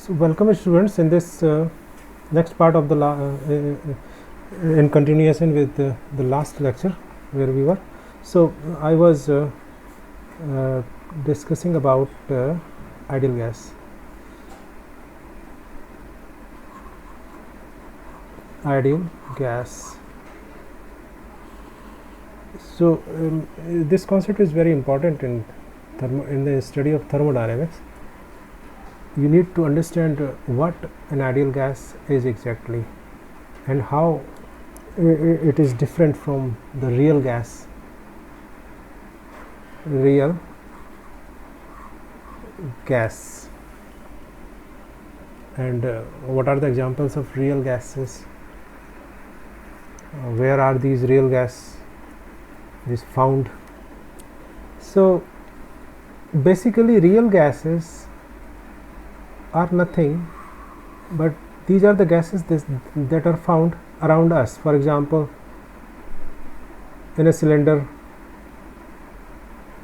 So welcome students in this next part of the in continuation with the last lecture where we were. So I was discussing about ideal gas. Ideal gas. So this concept is very important in the study of thermodynamics. You need to understand what an ideal gas is exactly and how it is different from the real gas. Real gas, and what are the examples of real gases? Where are these real gas is found? So basically real gases are nothing but these are the gases that are found around us. For example, in a cylinder,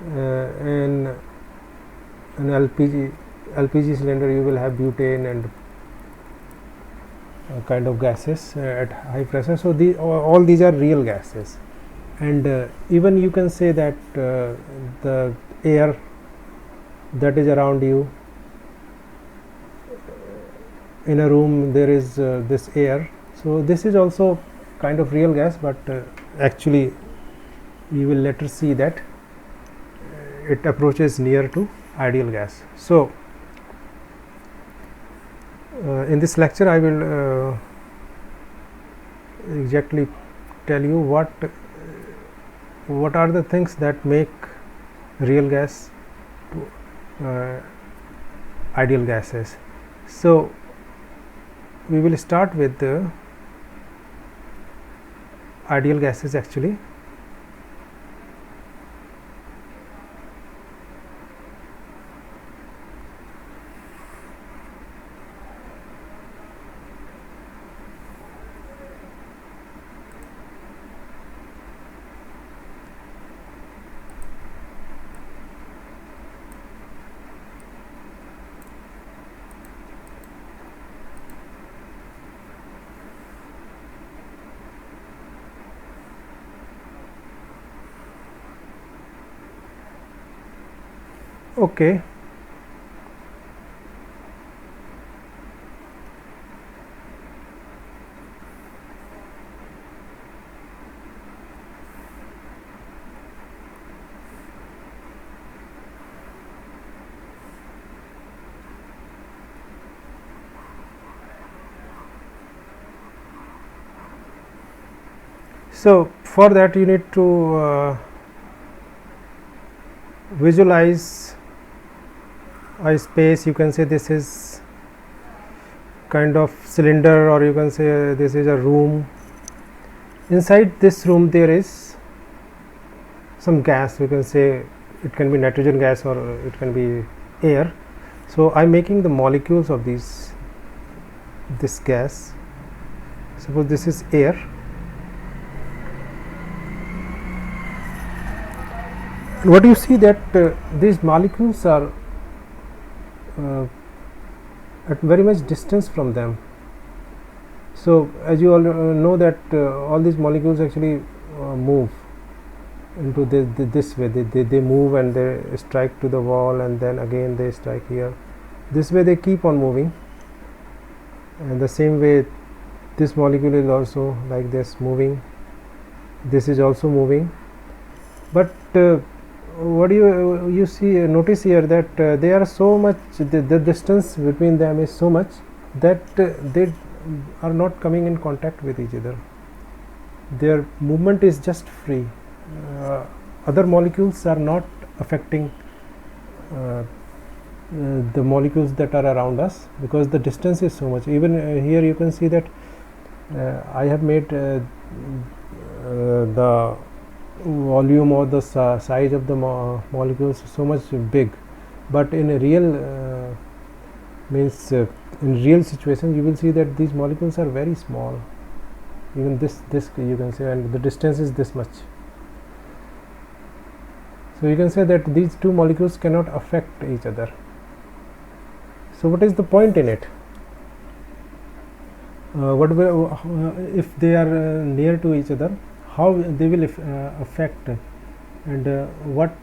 in an LPG cylinder, you will have butane and kind of gases at high pressure. So all these are real gases, and even you can say that the air that is around you, in a room there is this air, so this is also kind of real gas, but actually you will later see that it approaches near to ideal gas. So in this lecture I will exactly tell you what are the things that make real gas to ideal gases. So we will start with the ideal gases actually. Okay. So for that you need to visualize a space. You can say this is kind of cylinder, or you can say this is a room. Inside this room there is some gas. You can say it can be nitrogen gas or it can be air. So I'm making the molecules of this gas. Suppose this is air. What you see that these molecules are at very much distance from them. So as you all know that all these molecules actually move into this way. They move and they strike to the wall, and then again they strike here. This way they keep on moving, and the same way this molecule is also like this moving. This is also moving, but what do you see notice here that they are so much, the distance between them is so much that they are not coming in contact with each other. Their movement is just free. Other molecules are not affecting the molecules that are around us, because the distance is so much. Even here you can see that I have made the volume or the size of the molecules so much big, but in a real in real situation you will see that these molecules are very small. Even this you can say, and the distance is this much. So you can say that these two molecules cannot affect each other. So what is the point in it? If they are near to each other, how they will affect, and what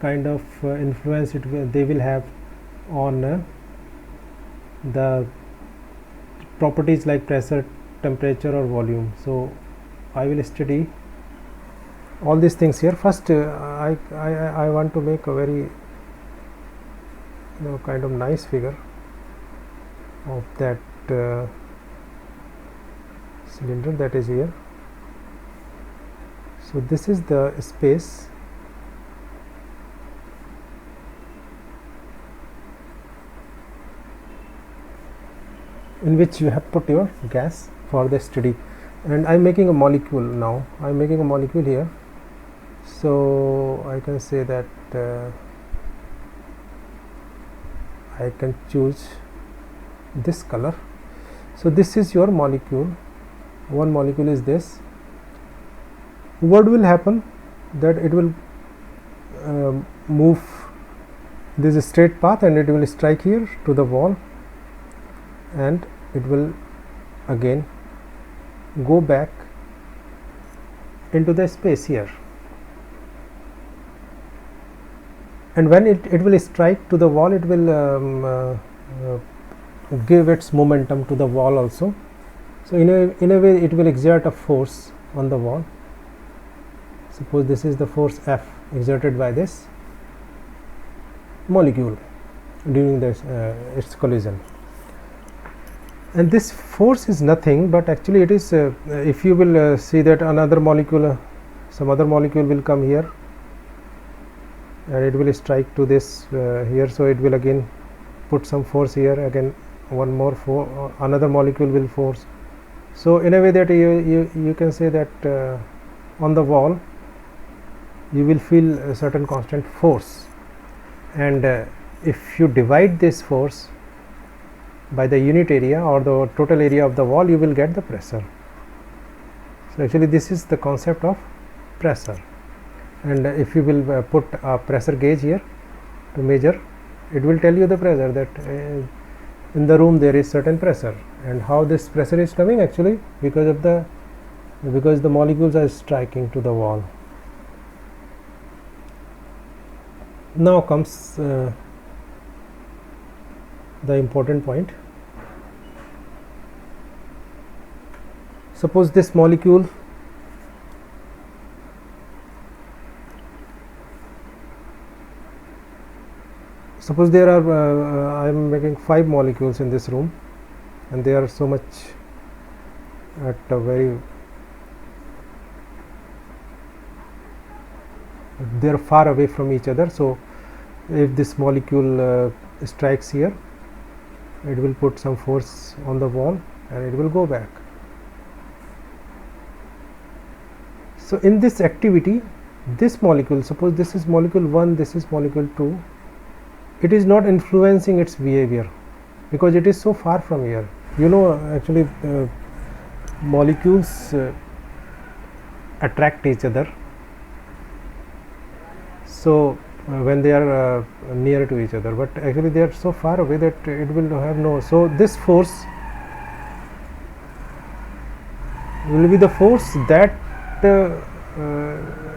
kind of influence they will have on the properties like pressure, temperature or volume. So I will study all these things here. First I want to make a very kind of nice figure of that cylinder that is here. So this is the space in which you have put your gas for the study, and I am making a molecule now. I am making a molecule here, so I can say that I can choose this color. So this is your molecule. One molecule is this. What will happen, that it will move this straight path and it will strike here to the wall, and it will again go back into the space here, and when it will strike to the wall, it will give its momentum to the wall also. So in a way it will exert a force on the wall. Suppose this is the force F exerted by this molecule during this its collision, and this force is nothing but actually it is if you will see that another molecule, some other molecule will come here and it will strike to this here, so it will again put some force here, again one more another molecule will force. So in a way that you can say that on the wall you will feel a certain constant force, and if you divide this force by the unit area or the total area of the wall, you will get the pressure. So actually this is the concept of pressure, and if you will put a pressure gauge here to measure, it will tell you the pressure, that in the room there is certain pressure, and how this pressure is coming actually because the molecules are striking to the wall. Now comes the important point. Suppose this molecule suppose there are I am making 5 molecules in this room, and they are so much at a very they are far away from each other. So if this molecule strikes here, it will put some force on the wall and it will go back. So in this activity, this molecule, suppose this is molecule 1, this is molecule 2, it is not influencing its behavior because it is so far from here. Actually molecules attract each other, so when they are near to each other, but actually they are so far away that it will have no. So this force will be the force that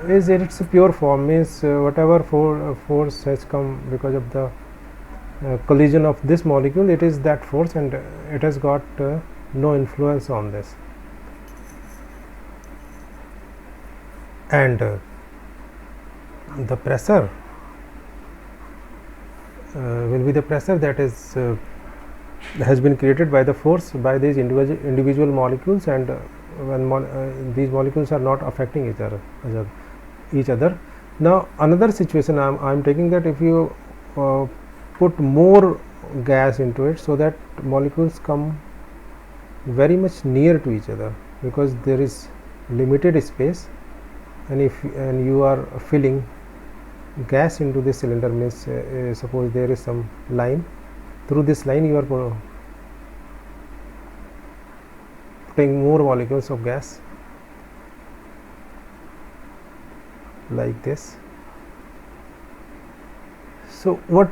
is in its pure form, means whatever force has come because of the collision of this molecule, it is that force, and it has got no influence on this. And the pressure will be the pressure that is has been created by the force by these individual molecules, and when these molecules are not affecting each other. Now another situation I am taking, that if you put more gas into it, so that molecules come very much near to each other, because there is limited space, and if you are filling gas into this cylinder, means suppose there is some line, through this line you are putting more molecules of gas like this. So what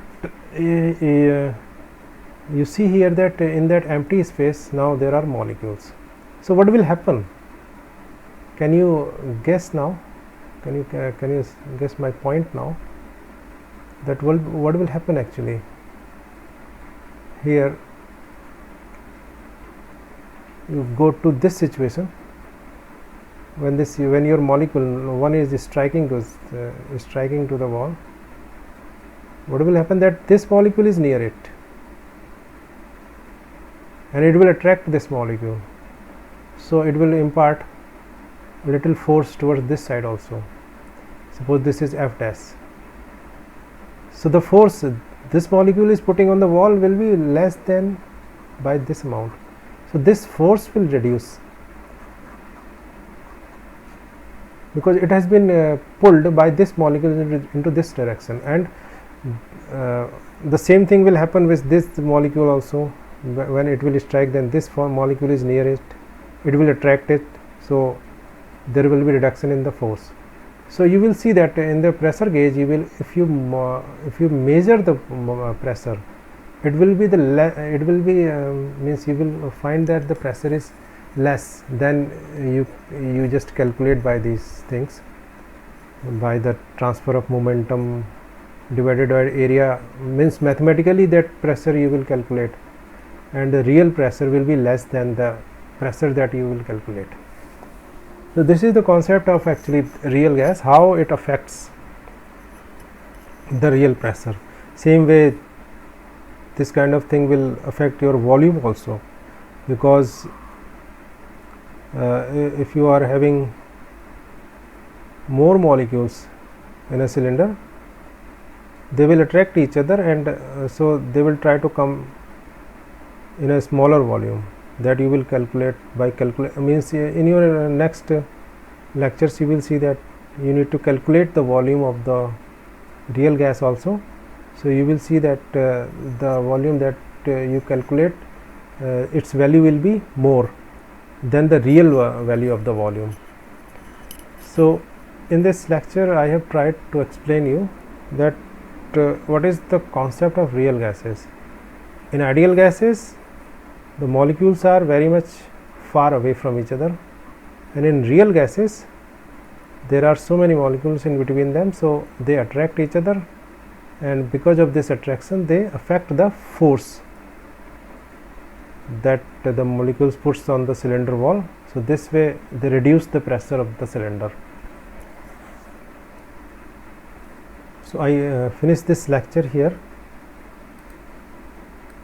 you see here that in that empty space now there are molecules. So what will happen? Can you guess now? Can you guess my point now? That what will happen actually? Here you go to this situation when your molecule one is striking to the wall. What will happen? That this molecule is near it and it will attract this molecule, so it will impart a little force towards this side also. Suppose this is F dash, so the force this molecule is putting on the wall will be less than by this amount, so this force will reduce because it has been pulled by this molecule into this direction. And the same thing will happen with this molecule also. When it will strike, then this molecule is near it, it will attract it, so there will be reduction in the force. So you will see that in the pressure gauge, you will if you measure the pressure, it will be means you will find that the pressure is less than you just calculate by these things, by the transfer of momentum divided by area, means mathematically that pressure you will calculate, and the real pressure will be less than the pressure that you will calculate. So this is the concept of actually real gas, how it affects the real pressure. Same way this kind of thing will affect your volume also, because if you are having more molecules in a cylinder, they will attract each other, and so they will try to come in a smaller volume that you will calculate by means in your next lectures you will see that you need to calculate the volume of the real gas also. So you will see that the volume that you calculate, its value will be more than the real value of the volume. So in this lecture I have tried to explain you that what is the concept of real gases. In ideal gases, the molecules are very much far away from each other, and in real gases there are so many molecules in between them, so they attract each other, and because of this attraction they affect the force that the molecules puts on the cylinder wall. So this way they reduce the pressure of the cylinder. So I finish this lecture here.